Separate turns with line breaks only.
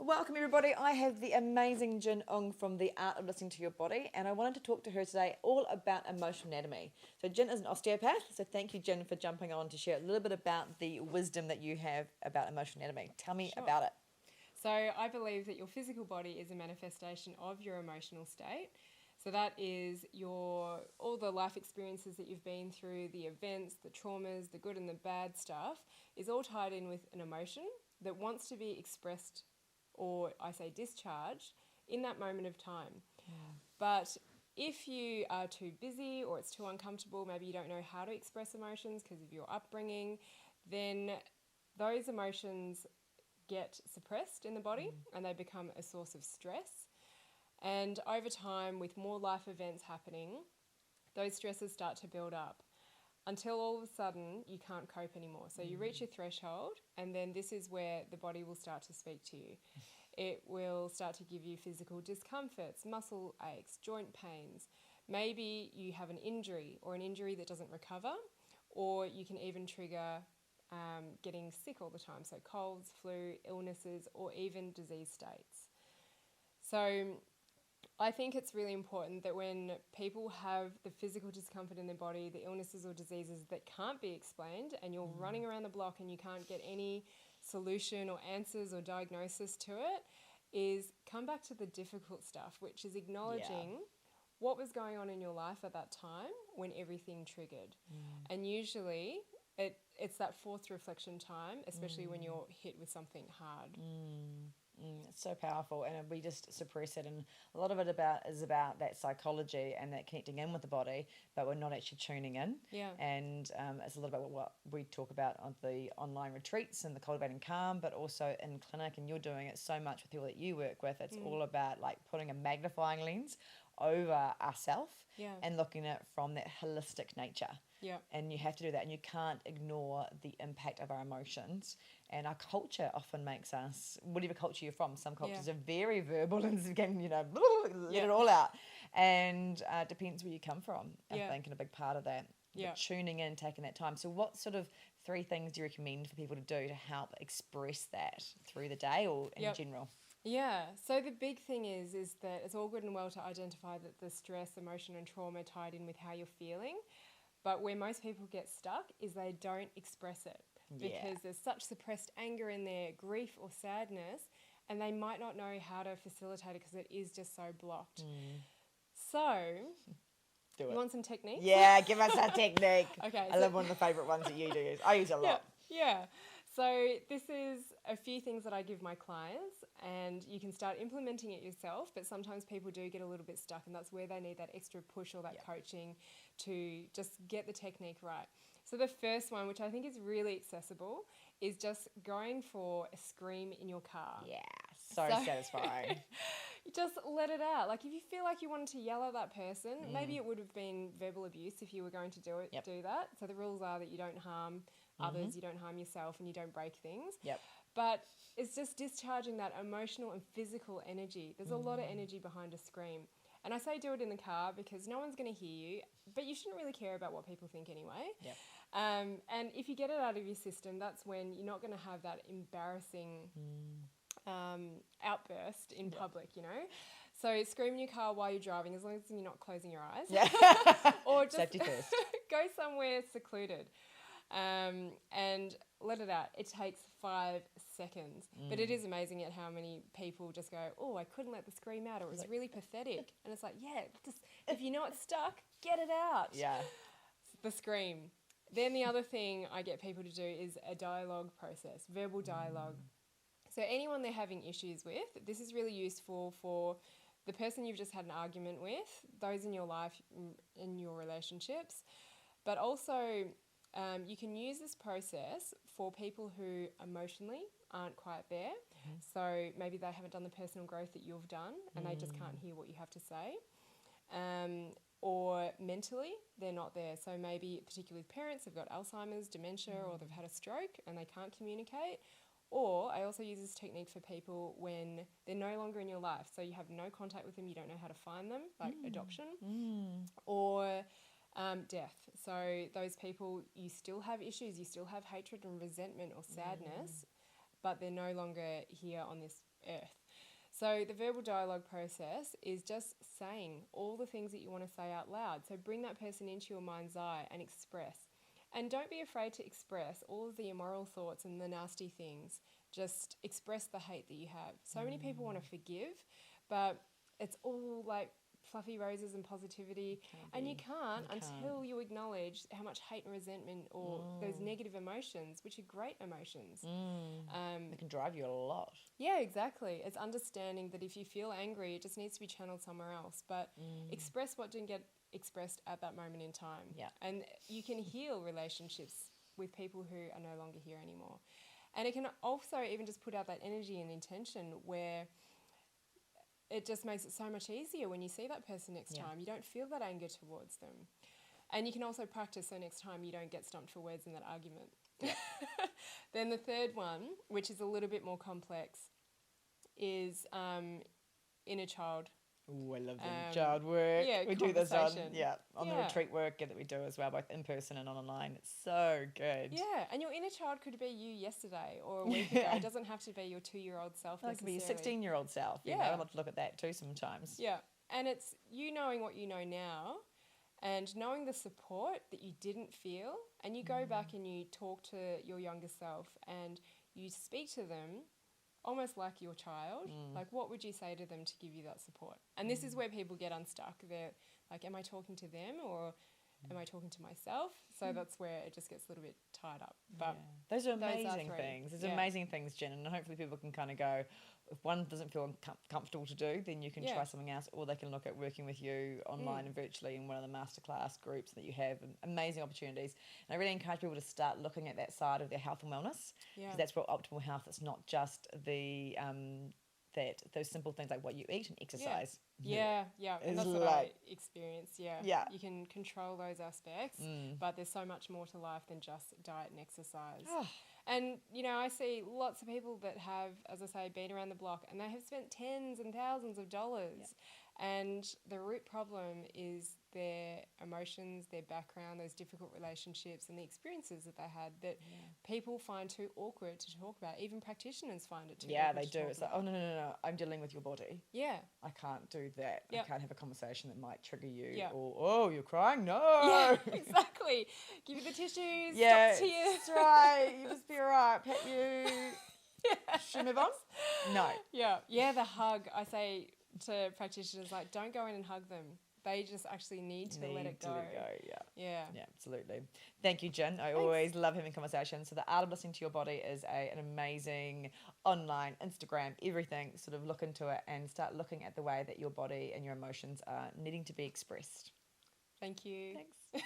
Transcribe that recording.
welcome everybody. I have the amazing Jin Ong from The Art of Listening to Your Body, and I wanted to talk to her today all about emotional anatomy. So Jin is an osteopath, so thank you, Jin, for jumping on to share a little bit about the wisdom that you have about emotional anatomy. Tell me about it.
So I believe that your physical body is a manifestation of your emotional state. So that is all the life experiences that you've been through, the events, the traumas, the good and the bad stuff, is all tied in with an emotion that wants to be expressed, or I say discharged, in that moment of time. Yeah. But if you are too busy or it's too uncomfortable, maybe you don't know how to express emotions because of your upbringing, then those emotions get suppressed in the body and they become a source of stress. And over time, with more life events happening, those stresses start to build up until all of a sudden you can't cope anymore. So you reach your threshold, and then this is where the body will start to speak to you. It will start to give you physical discomforts, muscle aches, joint pains. Maybe you have an injury or an injury that doesn't recover, or you can even trigger getting sick all the time. So colds, flu, illnesses, or even disease states. So I think it's really important that when people have the physical discomfort in their body, the illnesses or diseases that can't be explained, and you're running around the block and you can't get any solution or answers or diagnosis to it, is come back to the difficult stuff, which is acknowledging what was going on in your life at that time when everything triggered. And usually it's that forced reflection time, especially when you're hit with something hard.
It's so powerful, and we just suppress it, and a lot of it is about that psychology and that connecting in with the body, but we're not actually tuning in. And it's a little bit what we talk about on the online retreats and the cultivating calm, but also in clinic, and you're doing it so much with people that you work with. It's all about like putting a magnifying lens over ourselves and looking at it from that holistic nature. And you have to do that, and you can't ignore the impact of our emotions. And our culture often makes us, whatever culture you're from, some cultures are very verbal and can, let it all out. And it depends where you come from, I think, and a big part of that. But tuning in, taking that time. So what sort of 3 things do you recommend for people to do to help express that through the day or in general?
Yeah, so the big thing is that it's all good and well to identify that the stress, emotion and trauma are tied in with how you're feeling. But where most people get stuck is they don't express it because there's such suppressed anger in there, grief or sadness, and they might not know how to facilitate it because it is just so blocked. So,
do it.
You want some techniques?
Yeah, give us a technique.
Okay.
I love one of the favourite ones that you do. I use it a lot.
Yeah. So this is a few things that I give my clients, and you can start implementing it yourself, but sometimes people do get a little bit stuck, and that's where they need that extra push or that coaching to just get the technique right. So the first one, which I think is really accessible, is just going for a scream in your car.
Yeah, so satisfying.
Just let it out. Like if you feel like you wanted to yell at that person, maybe it would have been verbal abuse if you were going to do that. So the rules are that you don't harm others, you don't harm yourself, and you don't break things. But it's just discharging that emotional and physical energy. There's a lot of energy behind a scream. And I say do it in the car because no one's going to hear you, but you shouldn't really care about what people think anyway. And if you get it out of your system, that's when you're not going to have that embarrassing outburst in public, So scream in your car while you're driving, as long as you're not closing your eyes. Or just
safety first.
Go somewhere secluded. And let it out. It takes 5 seconds. But it is amazing at how many people just go, oh, I couldn't let the scream out, or it was really pathetic. And it's like, just if you know it's stuck, get it out. The scream. Then the other thing I get people to do is a dialogue process, verbal dialogue. So anyone they're having issues with, this is really useful for the person you've just had an argument with, those in your life, in your relationships, but also you can use this process for people who emotionally aren't quite there. So maybe they haven't done the personal growth that you've done and they just can't hear what you have to say. Or mentally, they're not there. So maybe particularly parents have got Alzheimer's, dementia, or they've had a stroke and they can't communicate. Or I also use this technique for people when they're no longer in your life. So you have no contact with them, you don't know how to find them, like adoption. Or death. So those people, you still have issues, you still have hatred and resentment or sadness, but they're no longer here on this earth. So the verbal dialogue process is just saying all the things that you want to say out loud. So bring that person into your mind's eye and express. And don't be afraid to express all of the immoral thoughts and the nasty things. Just express the hate that you have. So many people want to forgive, but it's all like fluffy roses and positivity, and you can't until you acknowledge how much hate and resentment or those negative emotions, which are great emotions.
It can drive you a lot.
Yeah, exactly. It's understanding that if you feel angry, it just needs to be channeled somewhere else, but express what didn't get expressed at that moment in time.
Yeah.
And you can heal relationships with people who are no longer here anymore. And it can also even just put out that energy and intention where it just makes it so much easier when you see that person next time. You don't feel that anger towards them. And you can also practice so next time you don't get stumped for words in that argument.
Yeah.
Then the third one, which is a little bit more complex, is inner child.
Oh, I love the child work.
Yeah,
we do this on the
Yeah.
retreat work that we do as well, both in person and online. It's so good.
Yeah, and your inner child could be you yesterday or a week ago. It doesn't have to be your 2-year-old self
It could be
necessarily.
your 16-year-old self. You know, I love to look at that too sometimes.
Yeah, and it's you knowing what you know now and knowing the support that you didn't feel, and you go back and you talk to your younger self and you speak to them almost like your child. Like, what would you say to them to give you that support? And this is where people get unstuck. They're like, am I talking to them or am I talking to myself? So that's where it just gets a little bit tied up. But
those are amazing things. There's amazing things, Jen, and hopefully people can kind of go, if one doesn't feel comfortable to do, then you can try something else, or they can look at working with you online and virtually in one of the masterclass groups that you have. Amazing opportunities. And I really encourage people to start looking at that side of their health and wellness, because that's where optimal health, it's not just the those simple things like what you eat and exercise.
Yeah. And that's what I experience. Yeah. You can control those aspects, but there's so much more to life than just diet and exercise. And, you know, I see lots of people that have, as I say, been around the block and they have spent tens and thousands of dollars. And the root problem is their emotions, their background, those difficult relationships and the experiences that they had that people find too awkward to talk about. Even practitioners find it too awkward
they
to
do.
talk
It's like,
about.
oh, no, I'm dealing with your body.
Yeah.
I can't do that. I can't have a conversation that might trigger you.
Yeah.
Or, oh, you're crying? No.
Yeah, exactly. Give you the tissues.
Yeah,
Stop tears.
that's right. You just be all right. Pat you. Should we move on? No.
Yeah, the hug. I say to practitioners, like, don't go in and hug them. They just actually need to let it go. Yeah,
absolutely. Thank you, Jen. I always love having conversations. So the art of listening to your body is an amazing online, Instagram, everything. Sort of look into it and start looking at the way that your body and your emotions are needing to be expressed.
Thank you.
Thanks.